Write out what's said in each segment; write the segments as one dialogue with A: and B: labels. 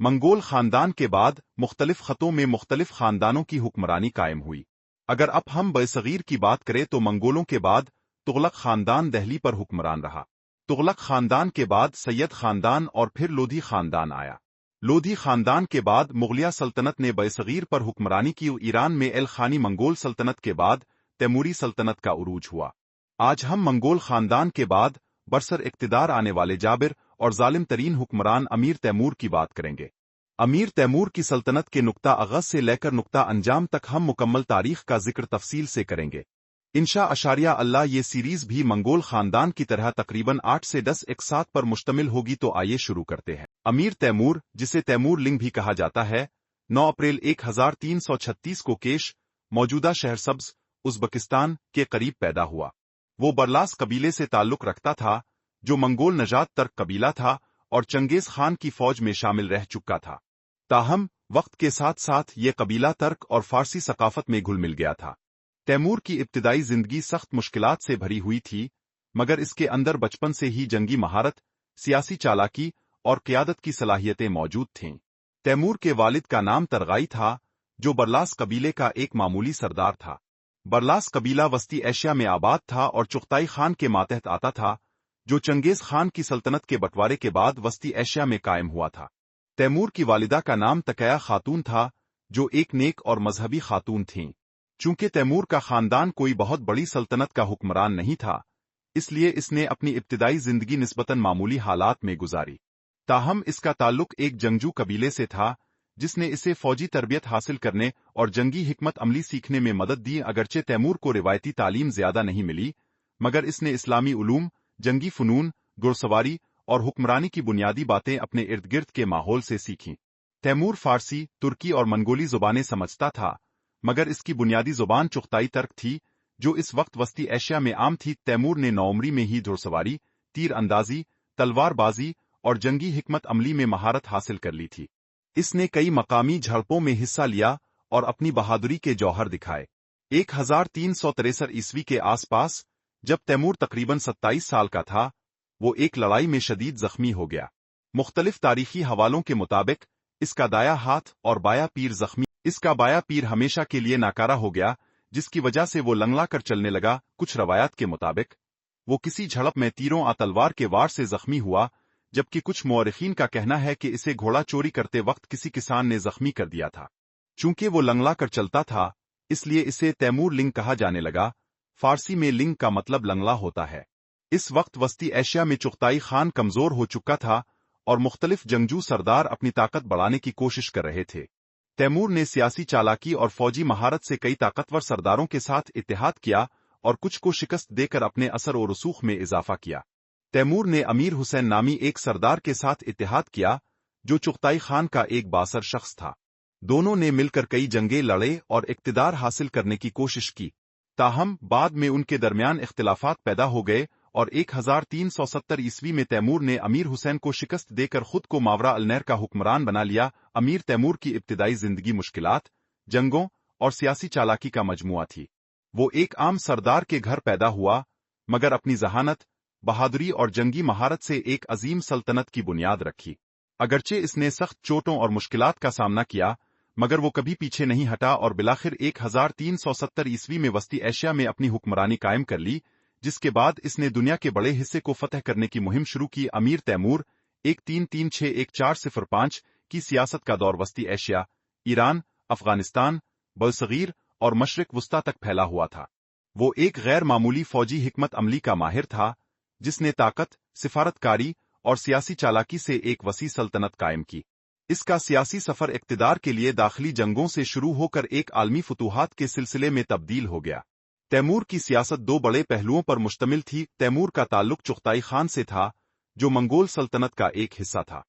A: Mongol खानदान के बाद मुख्तलिफ खतों में मुख्तलिफ खानदानों की हुक्मरानी कायम हुई। अगर अब हम बरसगीर की बात करें तो मंगोलों के बाद तुगलक खानदान दिल्ली पर हुक्मरान रहा। तुगलक खानदान के बाद सैयद खानदान और फिर लोधी खानदान आया। लोधी खानदान के बाद मुगलिया सल्तनत ने बरसगीर पर हुक्मरानी की। ईरान में एल खानी मंगोल सल्तनत के बाद तैमूरी सल्तनत का उरूज हुआ। आज हम मंगोल खानदान के बाद बरसर इक्तिदार आने वाले जाबिर और जालिम तरीन हुक्मरान अमीर तैमूर की बात करेंगे। अमीर तैमूर की सल्तनत के नुक्ता आगाज से लेकर नुक्ता अंजाम तक हम मुकम्मल तारीख का जिक्र तफसील से करेंगे। इंशा ये सीरीज भी मंगोल खानदान की तरह तकरीबन 8 से 10 एक साथ पर मुश्तमिल होगी। तो आइए शुरू करते हैं। अमीर तैमूर, जिसे तैमूर लिंग भी कहा जाता है, 9 अप्रैल 1336 को केश, मौजूदा शहर सब्ज, उज़्बेकिस्तान के करीब पैदा हुआ। वो बरलास कबीले से ताल्लुक रखता था, जो मंगोल नजात तर्क कबीला था और चंगेज खान की फौज में शामिल रह चुका था। ताहम वक्त के साथ साथ ये कबीला तर्क और फारसी सकाफत में घुल मिल गया था। तैमूर की इब्तिदाई जिंदगी सख्त मुश्किलात से भरी हुई थी, मगर इसके अंदर बचपन से ही जंगी महारत, सियासी चालाकी और क़यादत की सलाहियतें मौजूद थीं। तैमूर के वालिद का नाम तरगाई था, जो बरलास कबीले का एक मामूली सरदार था। बरलास कबीला वस्ती एशिया में आबाद था और चुगताई खान के मातहत आता था, जो चंगेज खान की सल्तनत के बंटवारे के बाद वस्ती एशिया में कायम हुआ था। तैमूर की वालिदा का नाम तकया खातून था, जो एक नेक और मजहबी खातून थीं। चूंकि तैमूर का खानदान कोई बहुत बड़ी सल्तनत का हुक्मरान नहीं था, इसलिए इसने अपनी इब्तिदाई जिंदगी निस्बतन मामूली हालात में गुजारी। ताहम इसका ताल्लुक एक जंगजू कबीले से था, जिसने इसे फौजी तरबियत हासिल करने और जंगी हिकमत अमली सीखने में मदद दी। अगरचे तैमूर को रिवायती तालीम ज्यादा नहीं मिली, मगर इसने इस्लामी उलूम, जंगी फनून, घुड़सवारी और हुक्मरानी की बुनियादी बातें अपने इर्द गिर्द के माहौल से सीखीं। तैमूर फारसी, तुर्की और मंगोली जुबानें समझता था, मगर इसकी बुनियादी जुबान चुगताई तर्क थी, जो इस वक्त वस्ती एशिया में आम थी। तैमूर ने नौमरी में ही घुड़सवारी, तीर अंदाजी, तलवारबाजी और जंगी हिकमत अमली में महारत हासिल कर ली थी। इसने कई मकामी झड़पों में हिस्सा लिया और अपनी बहादुरी के जौहर दिखाए। 1363 ईस्वी के आसपास, जब तैमूर तकरीबन 27 साल का था, वो एक लड़ाई में शदीद जख्मी हो गया। मुख्तलिफ तारीखी हवालों के मुताबिक इसका दाया हाथ और बाया पीर जख्मी, इसका बाया पीर हमेशा के लिए नाकारा हो गया, जिसकी वजह से वो लंगड़ा कर चलने लगा। कुछ रवायात के मुताबिक वो किसी झड़प में तीरों आ तलवार के वार से जख्मी हुआ, जबकि कुछ मुअर्रिखीन का कहना है कि इसे घोड़ा चोरी करते वक्त किसी किसान ने जख्मी कर दिया था। चूंकि वो लंगड़ा कर चलता था, इसलिए इसे तैमूर लिंग कहा जाने लगा। फारसी में लिंग का मतलब लंगड़ा होता है। इस वक्त वस्ती एशिया में चुगताई खान कमजोर हो चुका था और मुख्तलिफ जंगजू सरदार अपनी ताकत बढ़ाने की कोशिश कर रहे थे। तैमूर ने सियासी चालाकी और फौजी महारत से कई ताकतवर सरदारों के साथ इत्तेहाद किया और कुछ को शिकस्त देकर अपने असर और रसूख में इजाफा किया। तैमूर ने अमीर हुसैन नामी एक सरदार के साथ इत्तेहाद किया, जो चुगताई खान का एक बासर शख्स था। दोनों ने मिलकर कई जंगें लड़े और इक्तिदार हासिल करने की कोशिश की। ताहम बाद में उनके दरमियान इख्तिलाफात पैदा हो गए और 1370 ईस्वी में तैमूर ने अमीर हुसैन को शिकस्त देकर खुद को मावरा अलनहर का हुक्मरान बना लिया। अमीर तैमूर की इब्तिदाई जिंदगी मुश्किलात, जंगों और सियासी चालाकी का मजमुआ थी। वो एक आम सरदार के घर पैदा हुआ, मगर अपनी जहानत, बहादुरी और जंगी महारत से एक अजीम सल्तनत की बुनियाद रखी। अगरचे इसने सख्त चोटों और मुश्किलात का सामना किया, मगर वो कभी पीछे नहीं हटा और बिलाखिर 1370 ईस्वी में वस्ती एशिया में अपनी हुक्मरानी कायम कर ली, जिसके बाद इसने दुनिया के बड़े हिस्से को फतह करने की मुहिम शुरू की। अमीर तैमूर 1336-1405 की सियासत का दौर वस्ती एशिया, ईरान, अफगानिस्तान, बरसगीर और मशरिक वस्ता तक फैला हुआ था। वो एक गैर मामूली फौजी हिकमत अमली का माहिर था, जिसने ताकत, सिफारतकारी और सियासी चालाकी से एक वसी सल्तनत कायम की। इसका सियासी सफर इक्तिदार के लिए दाखिली जंगों से शुरू होकर एक आलमी फतूहात के सिलसिले में तब्दील हो गया। तैमूर की सियासत दो बड़े पहलुओं पर मुश्तमिल थी। तैमूर का ताल्लुक चुगताई खान से था, जो मंगोल सल्तनत का एक हिस्सा था।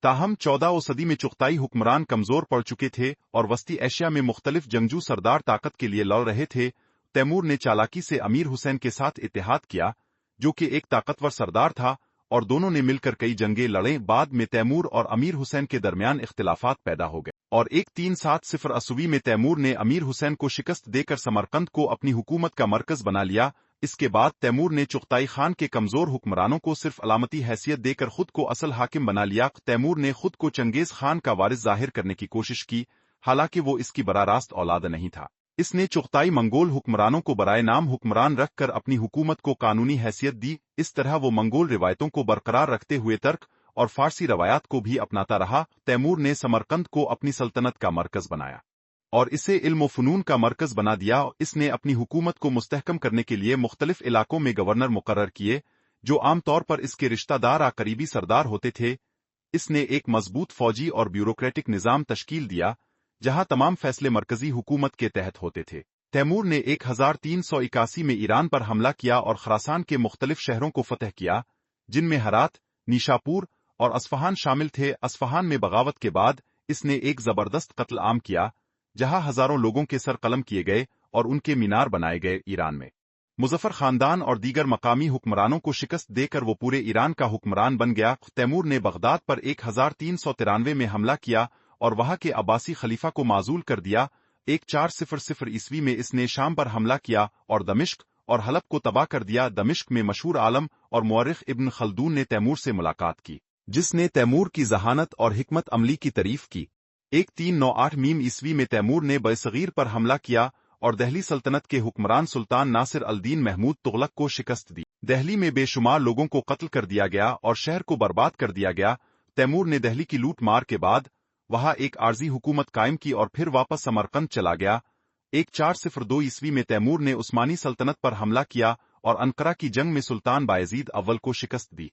A: ताहम 14वीं सदी में चुगताई हुक्मरान कमजोर पड़ चुके थे और वस्ती एशिया में मुख्तलिफ जंगजू सरदार ताकत के लिए लड़ रहे थे। तैमूर ने चालाकी से अमीर हुसैन के साथ इत्तेहाद किया, जो कि एक ताकतवर सरदार था, और दोनों ने मिलकर कई जंगें लड़ें। बाद में तैमूर और अमीर हुसैन के दरमियान इख्तिलाफात पैदा हो गए और 1370 ईस्वी में तैमूर ने अमीर हुसैन को शिकस्त देकर समरकंद को अपनी हुकूमत का मरकज बना लिया। اس کے بعد تیمور نے چغتائی خان کے کمزور حکمرانوں کو صرف علامتی حیثیت دے کر خود کو اصل حاکم بنا لیا۔ تیمور نے خود کو چنگیز خان کا وارث ظاہر کرنے کی کوشش کی، حالانکہ وہ اس کی براہ راست اولاد نہیں تھا۔ اس نے چغتائی منگول حکمرانوں کو برائے نام حکمران رکھ کر اپنی حکومت کو قانونی حیثیت دی۔ اس طرح وہ منگول روایتوں کو برقرار رکھتے ہوئے ترک اور فارسی روایات کو بھی اپناتا رہا۔ تیمور نے سمرقند کو اپنی سلطنت کا مرکز بنایا اور اسے علم و فنون کا مرکز بنا دیا۔ اس نے اپنی حکومت کو مستحکم کرنے کے لیے مختلف علاقوں میں گورنر مقرر کیے، جو عام طور پر اس کے رشتہ دار قریبی سردار ہوتے تھے۔ اس نے ایک مضبوط فوجی اور بیوروکریٹک نظام تشکیل دیا، جہاں تمام فیصلے مرکزی حکومت کے تحت ہوتے تھے۔ تیمور نے 1381 میں ایران پر حملہ کیا اور خراسان کے مختلف شہروں کو فتح کیا، جن میں ہرات، نیشاپور اور اصفہان شامل تھے۔ اصفہان میں بغاوت کے بعد اس نے ایک زبردست قتل عام کیا، جہاں ہزاروں لوگوں کے سر قلم کیے گئے اور ان کے مینار بنائے گئے۔ ایران میں مظفر خاندان اور دیگر مقامی حکمرانوں کو شکست دے کر وہ پورے ایران کا حکمران بن گیا۔ تیمور نے بغداد پر 1393 میں حملہ کیا اور وہاں کے عباسی خلیفہ کو معزول کر دیا۔ 1400 عیسوی میں اس نے شام پر حملہ کیا اور دمشق اور حلب کو تباہ کر دیا۔ دمشق میں مشہور عالم اور مورخ ابن خلدون نے تیمور سے ملاقات کی، جس نے تیمور کی ذہانت اور حکمت عملی کی تعریف کی۔ 1398 عیسوی میں تیمور نے برصغیر پر حملہ کیا اور دہلی سلطنت کے حکمران سلطان ناصر الدین محمود تغلق کو شکست دی۔ دہلی میں بے شمار لوگوں کو قتل کر دیا گیا اور شہر کو برباد کر دیا گیا۔ تیمور نے دہلی کی لوٹ مار کے بعد وہاں ایک عارضی حکومت قائم کی اور پھر واپس سمرقند چلا گیا۔ 1402 عیسوی میں تیمور نے عثمانی سلطنت پر حملہ کیا اور انقرہ کی جنگ میں سلطان بایزید اول کو شکست دی۔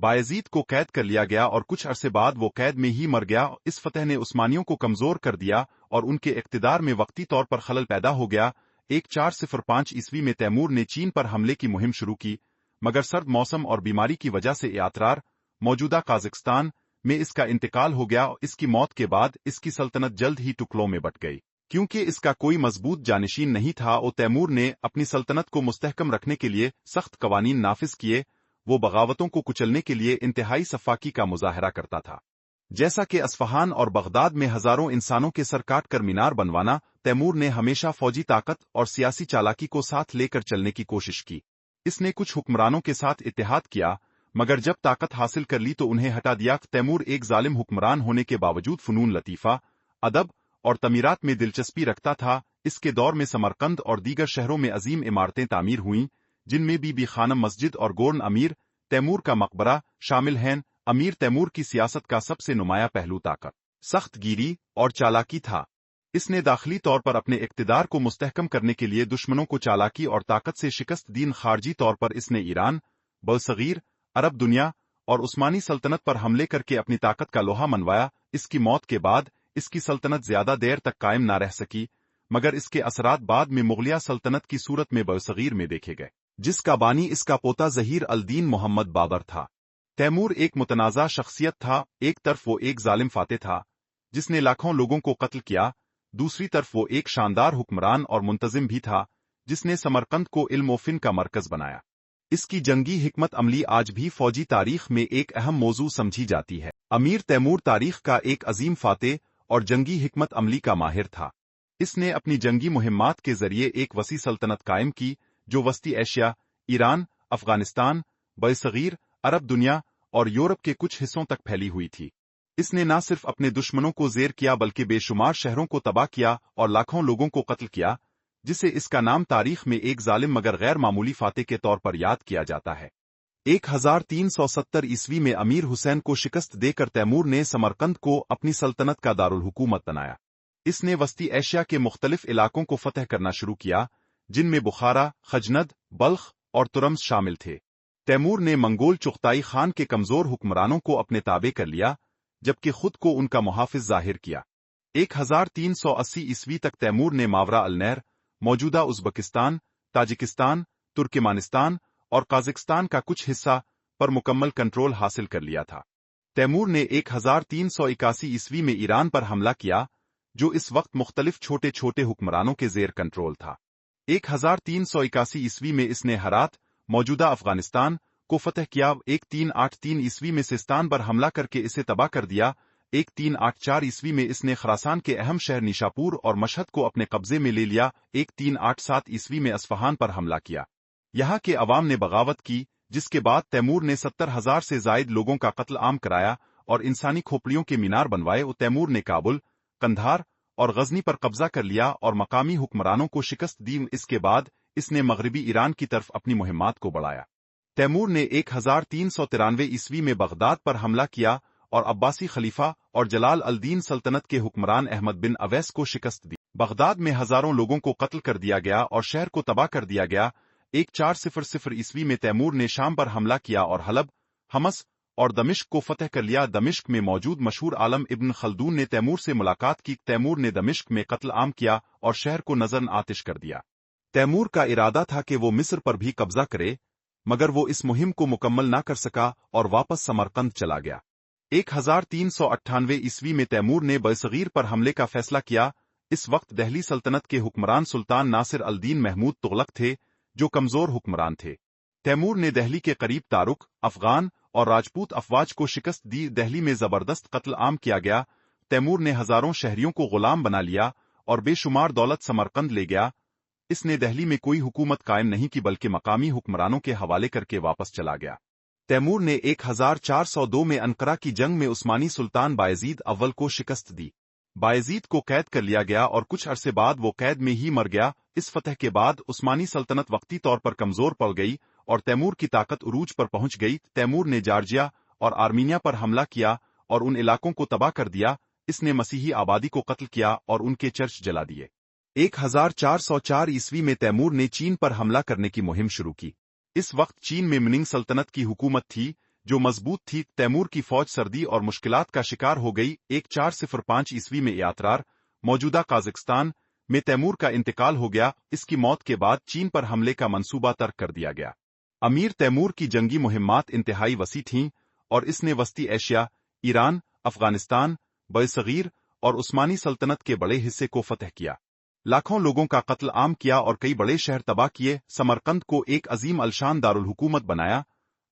A: بایزید کو قید کر لیا گیا اور کچھ عرصے بعد وہ قید میں ہی مر گیا۔ اس فتح نے عثمانیوں کو کمزور کر دیا اور ان کے اقتدار میں وقتی طور پر خلل پیدا ہو گیا۔ 1405 عیسوی میں تیمور نے چین پر حملے کی مہم شروع کی، مگر سرد موسم اور بیماری کی وجہ سے اعترار موجودہ قازقستان میں اس کا انتقال ہو گیا۔ اس کی موت کے بعد اس کی سلطنت جلد ہی ٹکڑوں میں بٹ گئی، کیونکہ اس کا کوئی مضبوط جانشین نہیں تھا۔ اور تیمور نے اپنی سلطنت کو مستحکم رکھنے کے لیے سخت قوانین نافذ کیے۔ وہ بغاوتوں کو کچلنے کے لیے انتہائی صفاقی کا مظاہرہ کرتا تھا، جیسا کہ اصفہان اور بغداد میں ہزاروں انسانوں کے سر کاٹ کر مینار بنوانا۔ تیمور نے ہمیشہ فوجی طاقت اور سیاسی چالاکی کو ساتھ لے کر چلنے کی کوشش کی۔ اس نے کچھ حکمرانوں کے ساتھ اتحاد کیا، مگر جب طاقت حاصل کر لی تو انہیں ہٹا دیا۔ تیمور ایک ظالم حکمران ہونے کے باوجود فنون لطیفہ، ادب اور تعمیرات میں دلچسپی رکھتا تھا۔ اس کے دور میں سمرقند اور دیگر شہروں میں عظیم عمارتیں تعمیر ہوئیں، جن میں بی بی خانم مسجد اور گورن امیر تیمور کا مقبرہ شامل ہیں۔ امیر تیمور کی سیاست کا سب سے نمایاں پہلو طاقت، سخت گیری اور چالاکی تھا۔ اس نے داخلی طور پر اپنے اقتدار کو مستحکم کرنے کے لیے دشمنوں کو چالاکی اور طاقت سے شکست دی۔ خارجی طور پر اس نے ایران، برصغیر، عرب دنیا اور عثمانی سلطنت پر حملے کر کے اپنی طاقت کا لوہا منوایا۔ اس کی موت کے بعد اس کی سلطنت زیادہ دیر تک قائم نہ رہ سکی، مگر اس کے اثرات بعد میں مغلیہ سلطنت کی صورت میں برصغیر میں دیکھے گئے، جس کا بانی اس کا پوتا ظہیر الدین محمد بابر تھا۔ تیمور ایک متنازع شخصیت تھا۔ ایک طرف وہ ایک ظالم فاتح تھا جس نے لاکھوں لوگوں کو قتل کیا، دوسری طرف وہ ایک شاندار حکمران اور منتظم بھی تھا جس نے سمرقند کو علم و فن کا مرکز بنایا۔ اس کی جنگی حکمت عملی آج بھی فوجی تاریخ میں ایک اہم موضوع سمجھی جاتی ہے۔ امیر تیمور تاریخ کا ایک عظیم فاتح اور جنگی حکمت عملی کا ماہر تھا۔ اس نے اپنی جنگی مہمات کے ذریعے ایک وسیع سلطنت قائم کی جو وسطی ایشیا، ایران، افغانستان، برصغیر، عرب دنیا اور یورپ کے کچھ حصوں تک پھیلی ہوئی تھی۔ اس نے نہ صرف اپنے دشمنوں کو زیر کیا بلکہ بے شمار شہروں کو تباہ کیا اور لاکھوں لوگوں کو قتل کیا، جسے اس کا نام تاریخ میں ایک ظالم مگر غیر معمولی فاتح کے طور پر یاد کیا جاتا ہے۔ 1370 عیسوی میں امیر حسین کو شکست دے کر تیمور نے سمرقند کو اپنی سلطنت کا دارالحکومت بنایا۔ اس نے وسطی ایشیا کے مختلف علاقوں کو فتح کرنا شروع کیا، جن میں بخارا، خجند، بلخ اور ترمز شامل تھے۔ تیمور نے منگول چغتائی خان کے کمزور حکمرانوں کو اپنے تابع کر لیا، جبکہ خود کو ان کا محافظ ظاہر کیا۔ 1380 عیسوی تک تیمور نے ماورا النہر، موجودہ ازبکستان، تاجکستان، ترکمانستان اور قازقستان کا کچھ حصہ پر مکمل کنٹرول حاصل کر لیا تھا۔ تیمور نے 1381 عیسوی میں ایران پر حملہ کیا، جو اس وقت مختلف چھوٹے چھوٹے حکمرانوں کے زیر کنٹرول تھا۔ 1381 عیسوی میں اس نے ہرات، موجودہ افغانستان، کو فتح کیا۔ 1383 عیسوی میں سستان پر حملہ کر کے اسے تباہ کر دیا۔ 1384 عیسوی میں اس نے خراسان کے اہم شہر نیشاپور اور مشہد کو اپنے قبضے میں لے لیا۔ 1387 عیسوی میں اصفہان پر حملہ کیا۔ यहाँ के अवाम ने बगावत की, जिसके बाद तैमूर ने 70,000 से जायद लोगों का कत्ल आम कराया और इंसानी खोपड़ियों के मीनार बनवाए। तैमूर ने काबुल, कंधार और गजनी पर कब्जा कर लिया और मकामी हुक्मरानों को शिकस्त दी। इसके बाद इसने मगरबी ईरान की तरफ अपनी मुहिम्मात को बढ़ाया। तैमूर ने 1393 ईस्वी में बगदाद पर हमला किया और अब्बासी खलीफा और जलाल अल-दीन सल्तनत के हुक्मरान अहमद बिन अवैस को शिकस्त दी। बगदाद में हजारों लोगों को कत्ल कर दिया गया और शहर को तबाह कर दिया गया। 1400 ईस्वी में तैमूर ने शाम पर हमला किया और हलब, हमस और दमिश्क को फतह कर लिया। दमिश्क में मौजूद मशहूर आलम इब्न खल्दून ने तैमूर से मुलाकात की। तैमूर ने दमिश्क में कत्ल आम किया और शहर को नजर आतिश कर दिया। तैमूर का इरादा था कि वो मिस्र पर भी कब्जा करे, मगर वो इस मुहिम को मुकम्मल ना कर सका और वापस समरकंद चला गया। 1398 ईस्वी में तैमूर ने बरसगीर पर हमले का फैसला किया। इस वक्त दिल्ली सल्तनत के हुक्मरान सुल्तान नासिर अल-दीन महमूद तुगलक थे, जो कमजोर हुक्मरान थे। तैमूर ने दिल्ली के करीब तारुक, अफगान और राजपूत अफवाज को शिकस्त दी। दिल्ली में जबरदस्त कत्ल आम किया गया। तैमूर ने हजारों शहरियों को गुलाम बना लिया और बेशुमार दौलत समरकंद ले गया। इसने दिल्ली में कोई हुकूमत कायम नहीं की, बल्कि मकामी हुक्मरानों के हवाले करके वापस चला गया। तैमूर ने 1402 में अनकरा की जंग में उस्मानी सुल्तान बायजीद अव्वल को शिकस्त दी। बायजीद को कैद कर लिया गया और कुछ अरसे बाद वो कैद में ही मर गया। इस फतह के बाद उस्मानी सल्तनत वक्ती तौर पर कमजोर पड़ गई और तैमूर की ताकत उरूज पर पहुंच गई। तैमूर ने जॉर्जिया और आर्मीनिया पर हमला किया और उन इलाकों को तबाह कर दिया। इसने मसीही आबादी को कत्ल किया और उनके चर्च जला दिए। 1404 ईस्वी में तैमूर ने चीन पर हमला करने की मुहिम शुरू की। इस वक्त चीन में मिनिंग सल्तनत की हुकूमत थी, जो मजबूत थी। तैमूर की फौज सर्दी और मुश्किलात का शिकार हो गई। 1405 ईस्वी में यात्रार, मौजूदा काजाकिस्तान में तैमूर का इंतकाल हो गया। इसकी मौत के बाद चीन पर हमले का मंसूबा तर्क कर दिया गया। अमीर तैमूर की जंगी मुहिम्मात इंतहाई वसी थीं और इसने वस्ती एशिया, ईरान, अफगानिस्तान, बरसगीर और उस्मानी सल्तनत के बड़े हिस्से को फतह किया। लाखों लोगों का कत्ल आम किया और कई बड़े शहर तबाह किए। समरकंद को एक अजीम अलशान दारुल हुकूमत बनाया।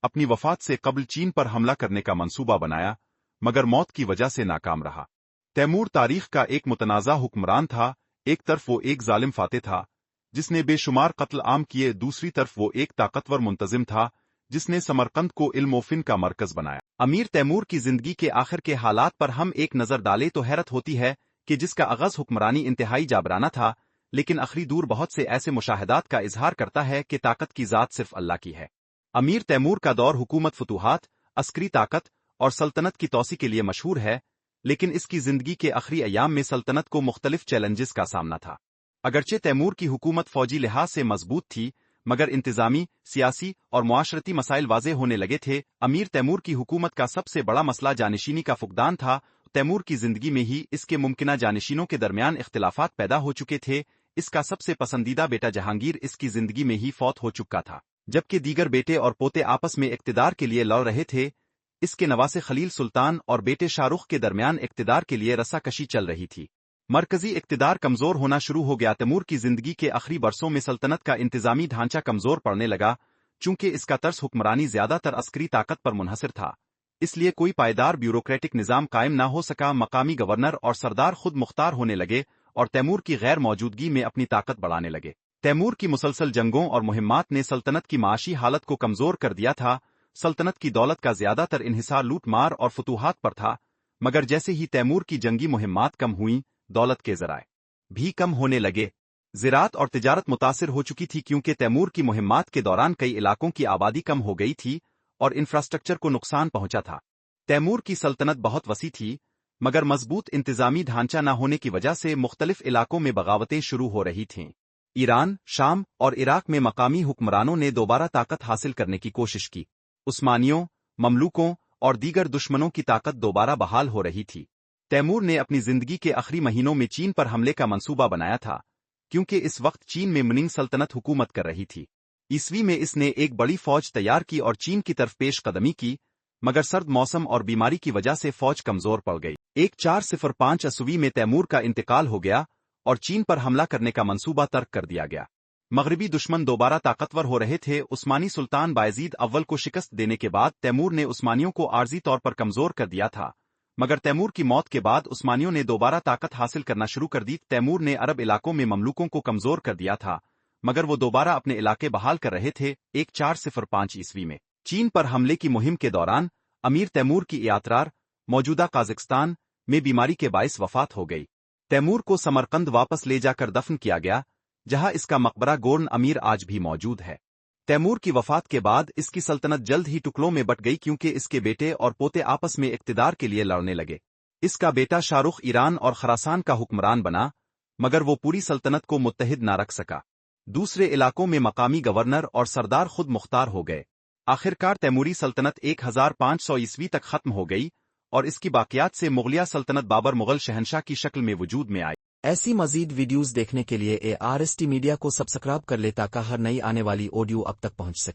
A: अपनी वफात से कबल चीन पर हमला करने का मंसूबा बनाया, मगर मौत की वजह से नाकाम रहा। तैमूर तारीख का एक मुतनाज़ा हुक्मरान था। एक तरफ वो एक जालिम फाते था जिसने बेशुमार कत्ल आम किए, दूसरी तरफ वो एक ताकतवर मुंतजिम था जिसने समरकंद को इल्म फिन का मरकज बनाया। अमीर तैमूर की जिंदगी के आखिर के हालात पर हम एक नजर डालें तो हैरत होती है कि जिसका आगाज हुक्मरानी इंतहाई जाबराना था, लेकिन आखिरी दूर बहुत से ऐसे मुशाहिदात का इजहार करता है कि ताकत की जात सिर्फ अल्लाह की है। अमीर तैमूर का दौर हुकूमत, फतूहात, अस्करी ताकत और सल्तनत की तौसी के लिए मशहूर है, लेकिन इसकी जिंदगी के आखिरी अयाम में सल्तनत को मुख्तलिफ चैलेंजेस का सामना था। अगरचे तैमूर की हुकूमत फौजी लिहाज से मजबूत थी, मगर इंतजामी, सियासी और मुआशरती मसाइल वाज़ेह होने लगे थे। अमीर तैमूर की हुकूमत का सबसे बड़ा मसला जानशीनी का फुकदान था। तैमूर की जिंदगी में ही इसके मुमकिना जानशीनों के दरमियान इख्तिलाफात पैदा हो चुके थे। इसका सबसे पसंदीदा बेटा जहांगीर इसकी जिंदगी में ही फौत हो चुका था, जबकि दीगर बेटे और पोते आपस में इक्तिदार के लिए लड़ रहे थे। इसके नवासे खलील सुल्तान और बेटे शाहरुख के दरमियान इक्तिदार के लिए रस्साकशी चल रही थी। मरकजी इक्तिदार कमजोर होना शुरू हो गया। तैमूर की जिंदगी के आखिरी बरसों में सल्तनत का इंतजामी ढांचा कमजोर पड़ने लगा। चूंकि इसका तर्स हुक्मरानी ज्यादातर अस्करी ताकत पर मुनहसर था, इसलिए कोई पायदार ब्यूरोक्रेटिक निजाम कायम ना हो सका। मकामी गवर्नर और सरदार खुद मुख्तार होने लगे और तैमूर की गैर मौजूदगी में अपनी ताकत बढ़ाने लगे। तैमूर की मुसलसल जंगों और मुहिम्मात ने सल्तनत की माशी हालत को कमजोर कर दिया था। सल्तनत की दौलत का ज्यादातर इन्हिसार लूट मार और फतूहात पर था, मगर जैसे ही तैमूर की जंगी मुहिम्मात कम हुई, दौलत के ज़राए भी कम होने लगे। ज़राअत और तिजारत मुतासिर हो चुकी थी, क्योंकि तैमूर की मुहिम्मात के दौरान कई इलाकों की आबादी कम हो गई थी और इंफ्रास्ट्रक्चर को नुकसान पहुंचा था। तैमूर की सल्तनत बहुत वसी थी, मगर मजबूत इंतजामी ढांचा न होने की वजह से मुख्तलिफ इलाकों में बगावतें शुरू हो रही थीं। ईरान, शाम और इराक में मकामी हुक्मरानों ने दोबारा ताकत हासिल करने की कोशिश की। उस्मानियों, ममलूकों और दीगर दुश्मनों की ताकत दोबारा बहाल हो रही थी। तैमूर ने अपनी जिंदगी के आखिरी महीनों में चीन पर हमले का मंसूबा बनाया था, क्योंकि इस वक्त चीन में मिनिंग सल्तनत हुकूमत कर रही थी। ईस्वी में इसने एक बड़ी फौज तैयार की और चीन की तरफ पेश कदमी की, मगर सर्द मौसम और बीमारी की वजह से फौज कमजोर पड़ गई। 1405 ईस्वी में तैमूर का इंतकाल हो गया और चीन पर हमला करने का मंसूबा तर्क कर दिया गया। मगरबी दुश्मन दोबारा ताकतवर हो रहे थे। उस्मानी सुल्तान बायजीद अव्वल को शिकस्त देने के बाद तैमूर ने उस्मानियों को आर्जी तौर पर कमजोर कर दिया था, मगर तैमूर की मौत के बाद उस्मानियों ने दोबारा ताकत हासिल करना शुरू कर दी। तैमूर ने अरब इलाकों में ममलूकों को कमजोर कर दिया था, मगर वो दोबारा अपने इलाके बहाल कर रहे थे। 1405 ईस्वी में चीन पर हमले की मुहिम के दौरान अमीर तैमूर की यात्रार मौजूदा काज़ाकिस्तान में बीमारी के बाइस वफात हो गई। तैमूर को समरकंद वापस ले जाकर दफन किया गया, जहां इसका मकबरा गोर्न अमीर आज भी मौजूद है। तैमूर की वफात के बाद इसकी सल्तनत जल्द ही टुकड़ों में बट गई क्योंकि इसके बेटे और पोते आपस में इक्तिदार के लिए लड़ने लगे। इसका बेटा शाहरुख ईरान और खरासान का हुक्मरान बना, मगर वो पूरी सल्तनत को मुत्तहिद न रख सका। दूसरे इलाकों में मकामी गवर्नर और सरदार खुद मुख्तार हो गए। आखिरकार तैमूरी सल्तनत 1500 ईस्वी तक खत्म हो गई और इसकी बाकियात से मुगलिया सल्तनत बाबर मुगल शहंशाह की शक्ल में वजूद में आई।
B: ऐसी मजीद वीडियोस देखने के लिए ARST मीडिया को सब्सक्राइब कर ले ताकि हर नई आने वाली ऑडियो अब तक पहुंच सके।